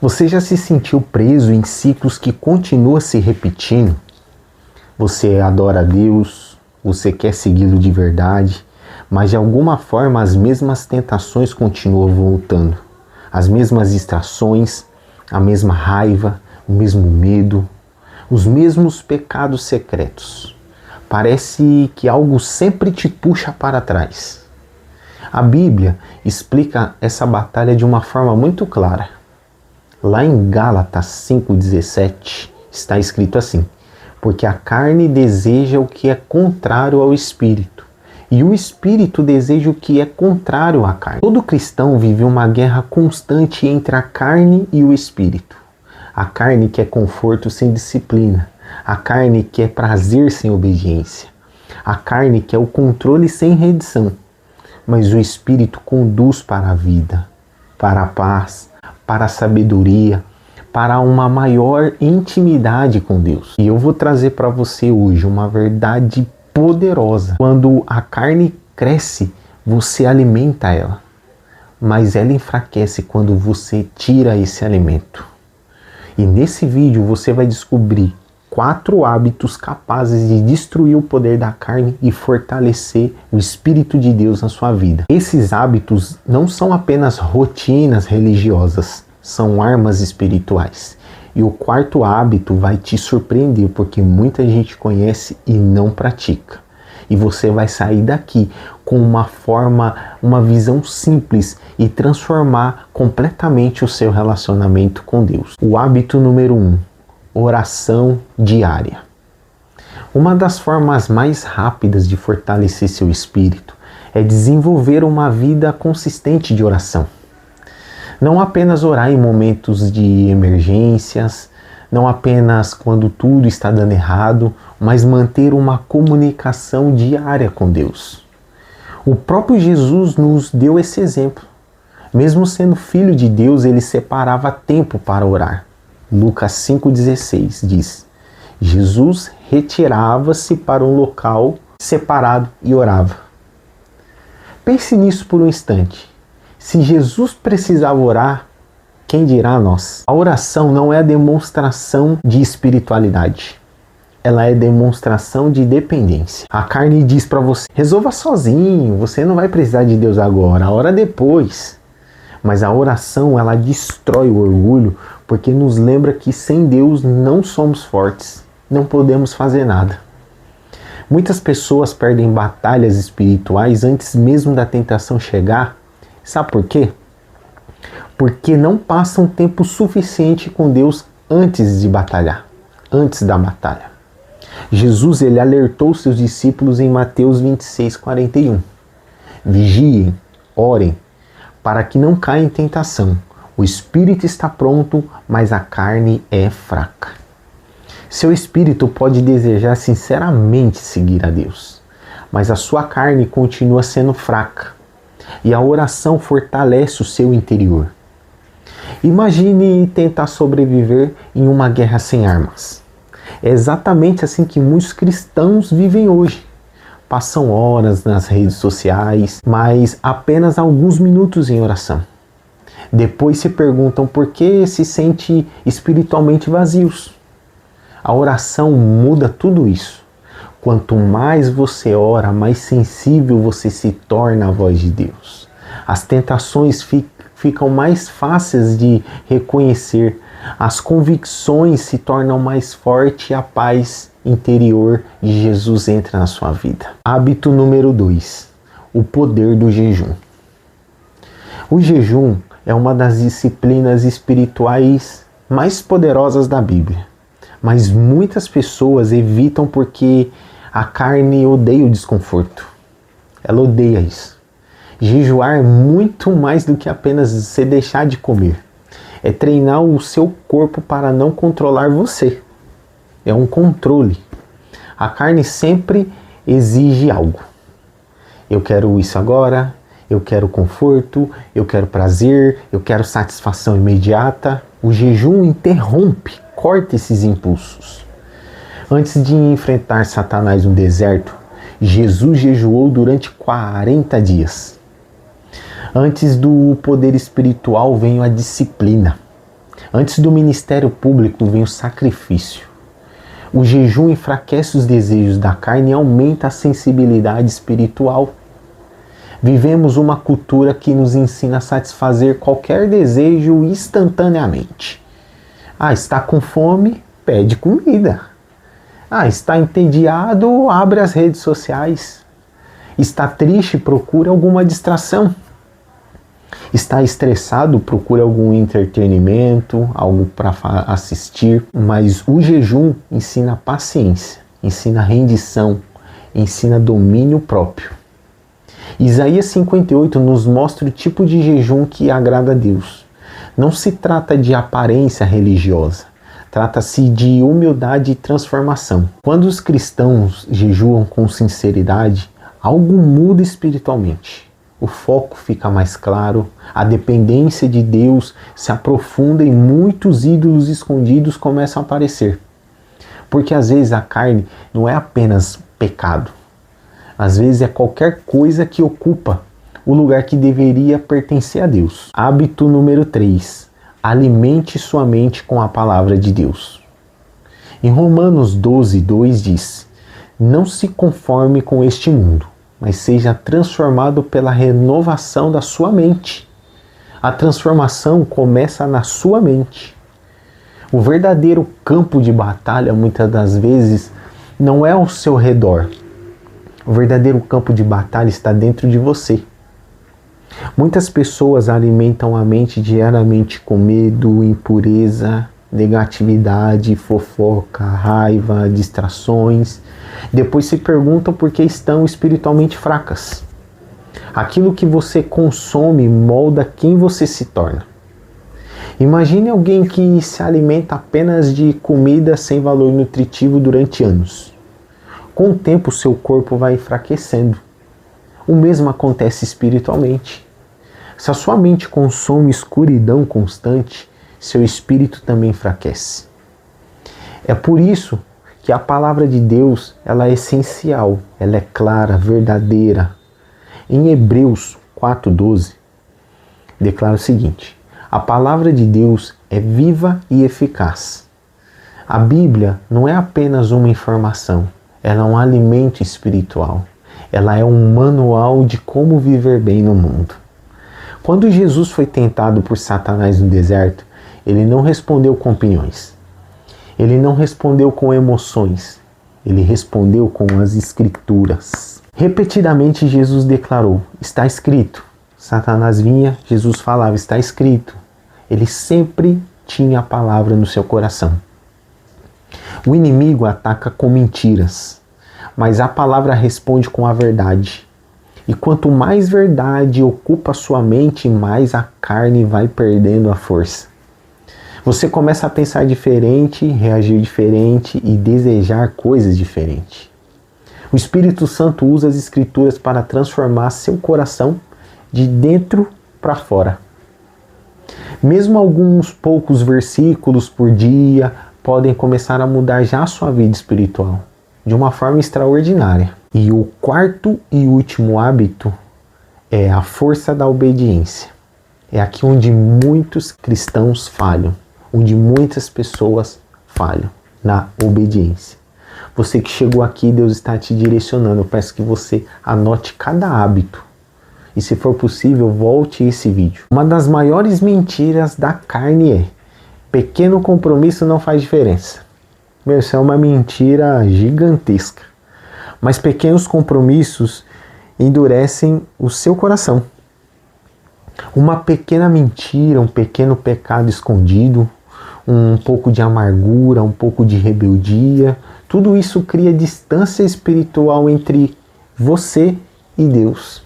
Você já se sentiu preso em ciclos que continuam se repetindo? Você adora a Deus, você quer segui-lo de verdade, mas de alguma forma as mesmas tentações continuam voltando. As mesmas distrações, a mesma raiva, o mesmo medo, os mesmos pecados secretos. Parece que algo sempre te puxa para trás. A Bíblia explica essa batalha de uma forma muito clara. Lá em Gálatas 5,17 está escrito assim: porque a carne deseja o que é contrário ao Espírito, e o Espírito deseja o que é contrário à carne. Todo cristão vive uma guerra constante entre a carne e o Espírito. A carne quer conforto sem disciplina. A carne quer prazer sem obediência. A carne quer o controle sem redenção. Mas o Espírito conduz para a vida, para a paz, para a sabedoria, para uma maior intimidade com Deus. E eu vou trazer para você hoje uma verdade poderosa. Quando a carne cresce, você alimenta ela, mas ela enfraquece quando você tira esse alimento. E nesse vídeo você vai descobrir 4 hábitos capazes de destruir o poder da carne e fortalecer o Espírito de Deus na sua vida. Esses hábitos não são apenas rotinas religiosas, são armas espirituais. E o 4º hábito vai te surpreender, porque muita gente conhece e não pratica. E você vai sair daqui com uma visão simples e transformar completamente o seu relacionamento com Deus. O hábito número 1. Oração diária. Uma das formas mais rápidas de fortalecer seu espírito é desenvolver uma vida consistente de oração. Não apenas orar em momentos de emergências, não apenas quando tudo está dando errado, mas manter uma comunicação diária com Deus. O próprio Jesus nos deu esse exemplo. Mesmo sendo filho de Deus, ele separava tempo para orar. Lucas 5,16 diz: Jesus retirava-se para um local separado e orava. Pense nisso por um instante. Se Jesus precisava orar, quem dirá nós? A oração não é a demonstração de espiritualidade. Ela é demonstração de dependência. A carne diz para você: resolva sozinho, você não vai precisar de Deus agora, ora depois. Mas a oração, ela destrói o orgulho, porque nos lembra que sem Deus não somos fortes, não podemos fazer nada. Muitas pessoas perdem batalhas espirituais antes mesmo da tentação chegar. Sabe por quê? Porque não passam tempo suficiente com Deus antes de batalhar, antes da batalha. Jesus, ele alertou seus discípulos em Mateus 26:41. Vigiem, orem, para que não caia em tentação. O espírito está pronto, mas a carne é fraca. Seu espírito pode desejar sinceramente seguir a Deus, mas a sua carne continua sendo fraca. E a oração fortalece o seu interior. Imagine tentar sobreviver em uma guerra sem armas. É exatamente assim que muitos cristãos vivem hoje. Passam horas nas redes sociais, mas apenas alguns minutos em oração. Depois se perguntam por que se sentem espiritualmente vazios. A oração muda tudo isso. Quanto mais você ora, mais sensível você se torna à voz de Deus. As tentações ficam mais fáceis de reconhecer. As convicções se tornam mais fortes e a paz interior de Jesus entra na sua vida. Hábito número 2. O poder do jejum. O jejum é uma das disciplinas espirituais mais poderosas da Bíblia. Mas muitas pessoas evitam porque a carne odeia o desconforto. Ela odeia isso. Jejuar é muito mais do que apenas se deixar de comer. É treinar o seu corpo para não controlar você. É um controle. A carne sempre exige algo. Eu quero isso agora, eu quero conforto, eu quero prazer, eu quero satisfação imediata. O jejum interrompe, corta esses impulsos. Antes de enfrentar Satanás no deserto, Jesus jejuou durante 40 dias. Antes do poder espiritual veio a disciplina. Antes do ministério público vem o sacrifício. O jejum enfraquece os desejos da carne e aumenta a sensibilidade espiritual. Vivemos uma cultura que nos ensina a satisfazer qualquer desejo instantaneamente. Está com fome? Pede comida. Está entediado? Abre as redes sociais. Está triste? Procura alguma distração. Está estressado? Procura algum entretenimento, algo para assistir. Mas o jejum ensina paciência, ensina rendição, ensina domínio próprio. Isaías 58 nos mostra o tipo de jejum que agrada a Deus. Não se trata de aparência religiosa, trata-se de humildade e transformação. Quando os cristãos jejuam com sinceridade, algo muda espiritualmente. O foco fica mais claro, a dependência de Deus se aprofunda e muitos ídolos escondidos começam a aparecer. Porque às vezes a carne não é apenas pecado. Às vezes é qualquer coisa que ocupa o lugar que deveria pertencer a Deus. Hábito número 3. Alimente sua mente com a palavra de Deus. Em Romanos 12:2 diz: não se conforme com este mundo, mas seja transformado pela renovação da sua mente. A transformação começa na sua mente. O verdadeiro campo de batalha, muitas das vezes, não é ao seu redor. O verdadeiro campo de batalha está dentro de você. Muitas pessoas alimentam a mente diariamente com medo, impureza, negatividade, fofoca, raiva, distrações. Depois se perguntam por que estão espiritualmente fracas. Aquilo que você consome molda quem você se torna. Imagine alguém que se alimenta apenas de comida sem valor nutritivo durante anos. Com o tempo, seu corpo vai enfraquecendo. O mesmo acontece espiritualmente. Se a sua mente consome escuridão constante, seu espírito também enfraquece. É por isso que a palavra de Deus ela é essencial, ela é clara, verdadeira. Em Hebreus 4:12, declara o seguinte: a palavra de Deus é viva e eficaz. A Bíblia não é apenas uma informação, ela é um alimento espiritual. Ela é um manual de como viver bem no mundo. Quando Jesus foi tentado por Satanás no deserto, ele não respondeu com opiniões. Ele não respondeu com emoções. Ele respondeu com as Escrituras. Repetidamente Jesus declarou: está escrito. Satanás vinha, Jesus falava: está escrito. Ele sempre tinha a palavra no seu coração. O inimigo ataca com mentiras, mas a palavra responde com a verdade. E quanto mais verdade ocupa sua mente, mais a carne vai perdendo a força. Você começa a pensar diferente, reagir diferente e desejar coisas diferentes. O Espírito Santo usa as Escrituras para transformar seu coração de dentro para fora. Mesmo alguns poucos versículos por dia podem começar a mudar já a sua vida espiritual de uma forma extraordinária. E o quarto e último hábito é a força da obediência. É aqui onde muitos cristãos falham, onde muitas pessoas falham, na obediência. Você que chegou aqui, Deus está te direcionando. Eu peço que você anote cada hábito. E se for possível, volte esse vídeo. Uma das maiores mentiras da carne é: pequeno compromisso não faz diferença. Meu, isso é uma mentira gigantesca. Mas pequenos compromissos endurecem o seu coração. Uma pequena mentira, um pequeno pecado escondido, um pouco de amargura, um pouco de rebeldia, tudo isso cria distância espiritual entre você e Deus.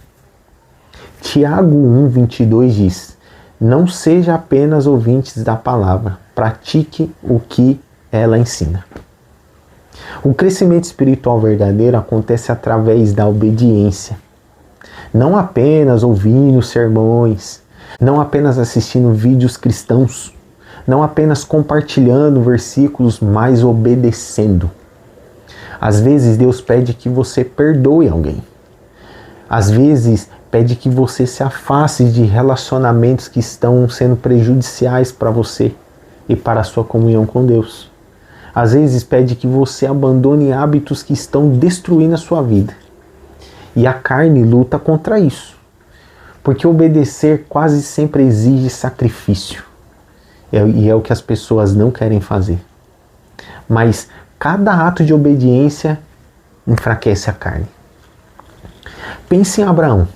Tiago 1:22 diz: não seja apenas ouvintes da palavra, pratique o que ela ensina. O crescimento espiritual verdadeiro acontece através da obediência. Não apenas ouvindo sermões, não apenas assistindo vídeos cristãos, não apenas compartilhando versículos, mas obedecendo. Às vezes Deus pede que você perdoe alguém. Às vezes pede que você se afaste de relacionamentos que estão sendo prejudiciais para você. e para a sua comunhão com Deus. Às vezes pede que você abandone hábitos que estão destruindo a sua vida. E a carne luta contra isso. Porque obedecer quase sempre exige sacrifício. E é o que as pessoas não querem fazer. Mas cada ato de obediência enfraquece a carne. Pense em Abraão.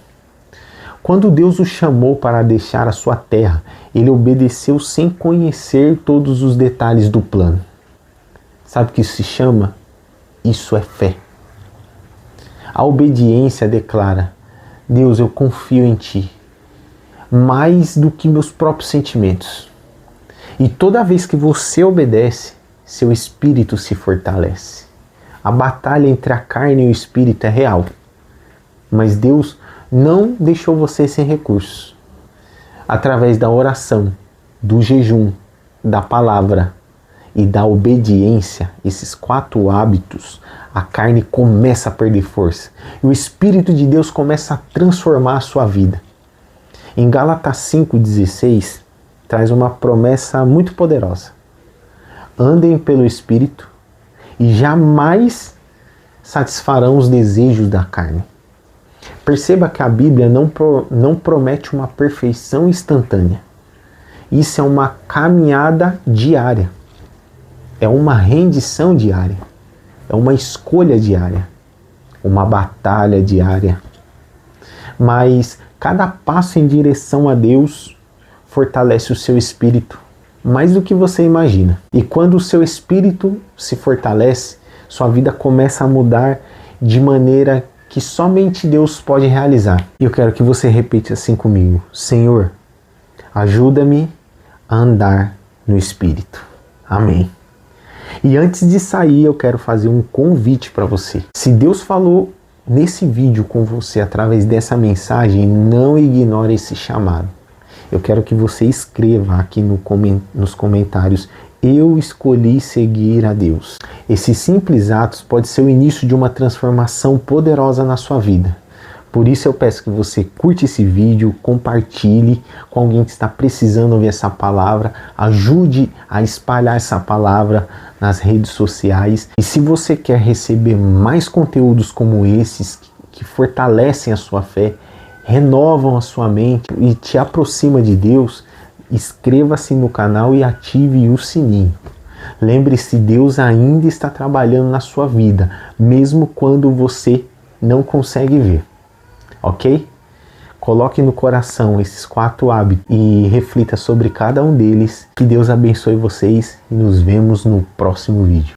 Quando Deus o chamou para deixar a sua terra, ele obedeceu sem conhecer todos os detalhes do plano. Sabe o que isso se chama? Isso é fé. A obediência declara: Deus, eu confio em Ti, mais do que meus próprios sentimentos. E toda vez que você obedece, seu espírito se fortalece. A batalha entre a carne e o espírito é real. Mas Deus não deixou você sem recursos. Através da oração, do jejum, da palavra e da obediência, esses 4 hábitos, a carne começa a perder força. E o Espírito de Deus começa a transformar a sua vida. Em Gálatas 5,16, traz uma promessa muito poderosa. Andem pelo Espírito e jamais satisfarão os desejos da carne. Perceba que a Bíblia não promete uma perfeição instantânea. Isso é uma caminhada diária. É uma rendição diária. É uma escolha diária. Uma batalha diária. Mas cada passo em direção a Deus fortalece o seu espírito mais do que você imagina. E quando o seu espírito se fortalece, sua vida começa a mudar de maneira que somente Deus pode realizar. E eu quero que você repita assim comigo: Senhor, ajuda-me a andar no Espírito. Amém. E antes de sair, eu quero fazer um convite para você. Se Deus falou nesse vídeo com você através dessa mensagem, não ignore esse chamado. Eu quero que você escreva aqui nos comentários: eu escolhi seguir a Deus. Esses simples atos podem ser o início de uma transformação poderosa na sua vida. Por isso eu peço que você curte esse vídeo, compartilhe com alguém que está precisando ouvir essa palavra, ajude a espalhar essa palavra nas redes sociais. E se você quer receber mais conteúdos como esses, que fortalecem a sua fé, renovam a sua mente e te aproxima de Deus, inscreva-se no canal e ative o sininho. Lembre-se, Deus ainda está trabalhando na sua vida, mesmo quando você não consegue ver. Ok? Coloque no coração esses 4 hábitos e reflita sobre cada um deles. Que Deus abençoe vocês e nos vemos no próximo vídeo.